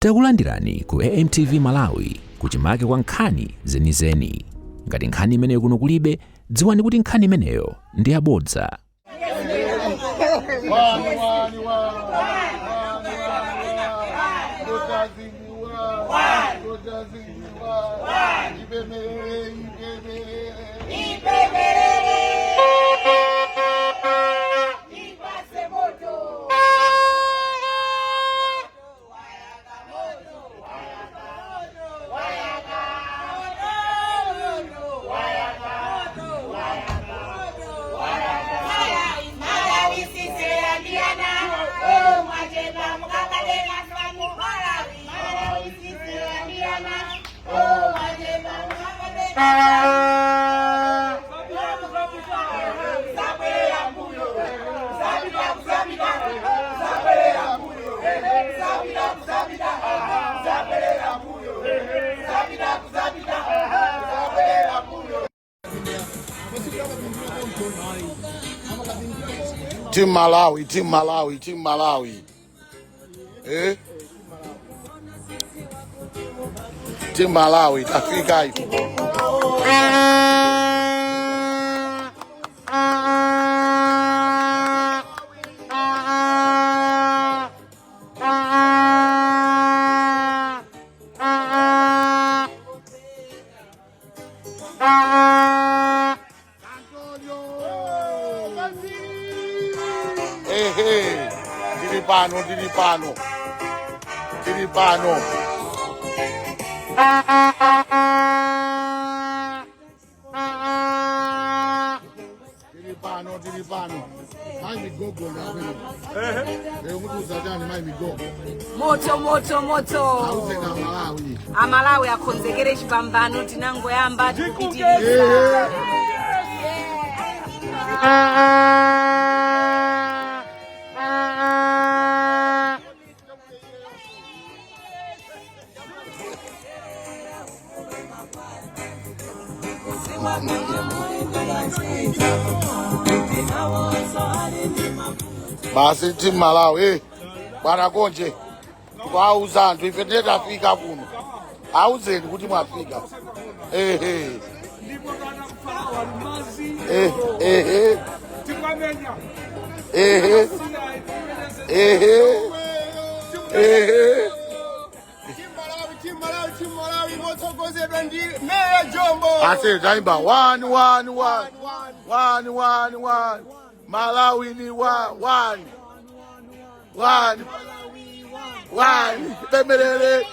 Takulandirani ku AMTV Malawi kuchimake kwa nkhani zenizeni. Ngati nkhani imeneyo kuno kulibe, dziwani kuti nkhani imeneyo ndi yabodza. Team Malawi. Team Malawi, tafika hivi. Diripano. Mai migogo na wewe. Mtu zadani mai migogo. Moto. Auze na Malawi. Amalawi akonzekere chipambano tinangoyamba tikupitiriza. Basi Team Malawi, bwana Konje, kwauza anthu ife tafika kuno. Auzeni kuti mwafika. Team Malawi motokozedwa ndi Meya Jombo. Ase taimba 1 Malawi ni 1 Bemerere.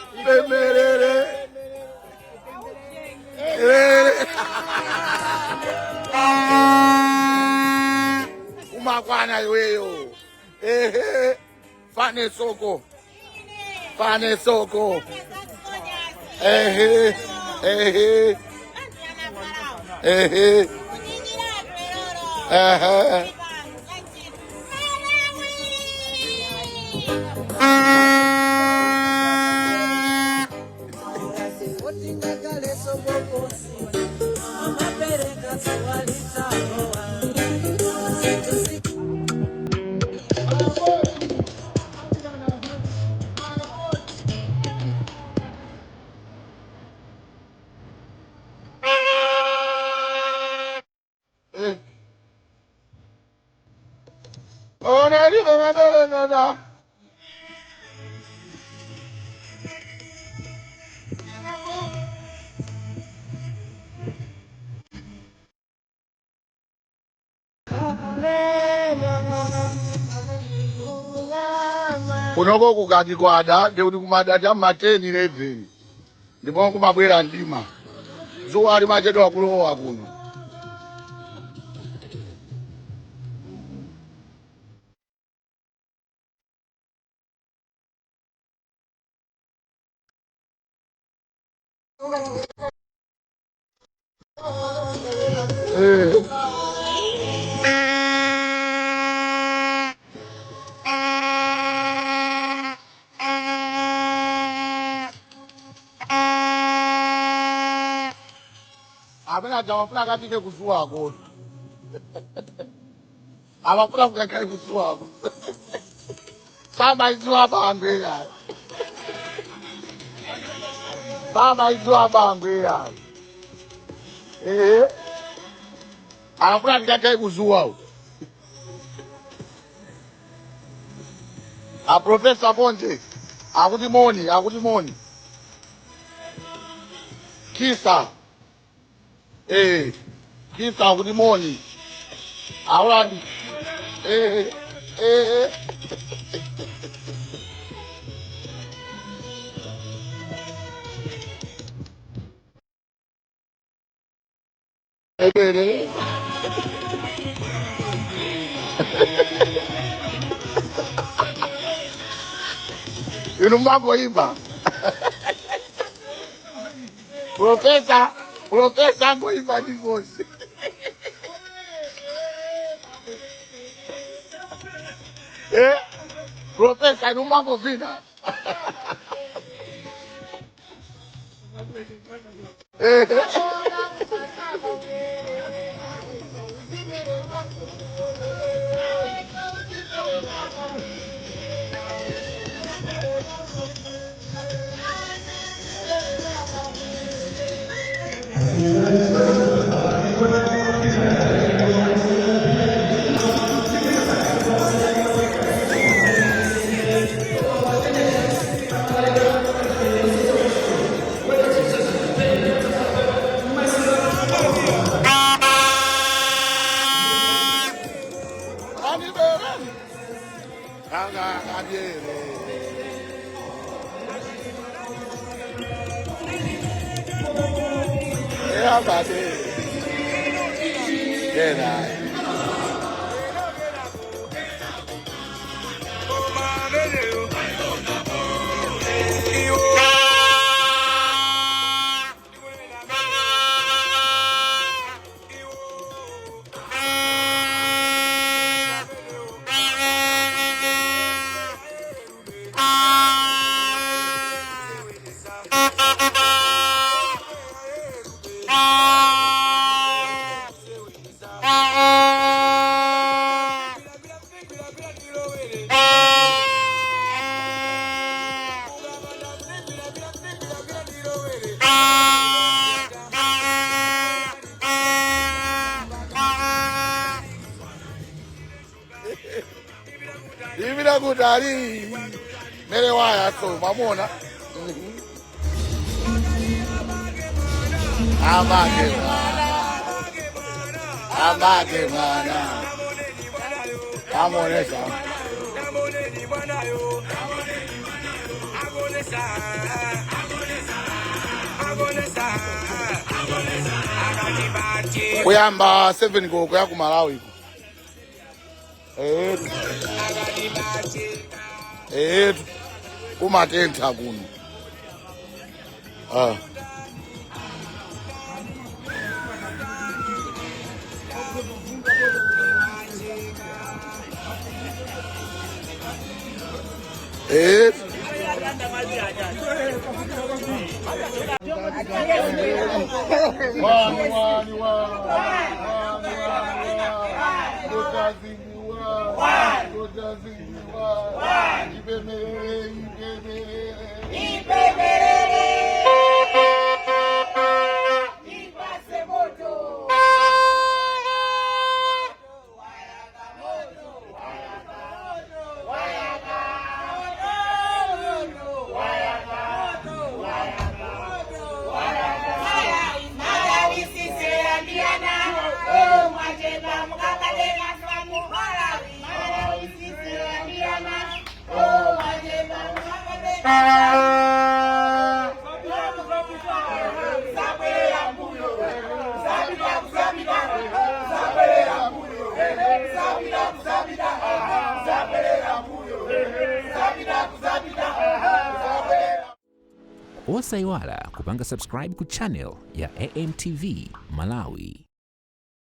Umakwana iweyo. Fane soko. No. Kunoko kukachikwada ndikuti kumadata mateni 11 ndipo kumabwera ndima zuwa ali machedwa kulowa kuno. Abena jamafuna kapike kusuwako. Abafuna kukakali kusuwako. Samba izuwa bambe ya. Mama hizo abangwe ya. Anakula ndaka ibuzua. A Professor Bonje. Akuti moni. Kisa. Kisa akuti moni. Awani. Inu mambo iba. Profesa ngo iba divorce. Profesa inu mambo vina. Ibira kudari mere waya so mamona amage mana amonesa kuyamba 7 go kuya ku Malawi kumatenta kuno Osaiwala kupanga subscribe ku channel ya AMTV Malawi.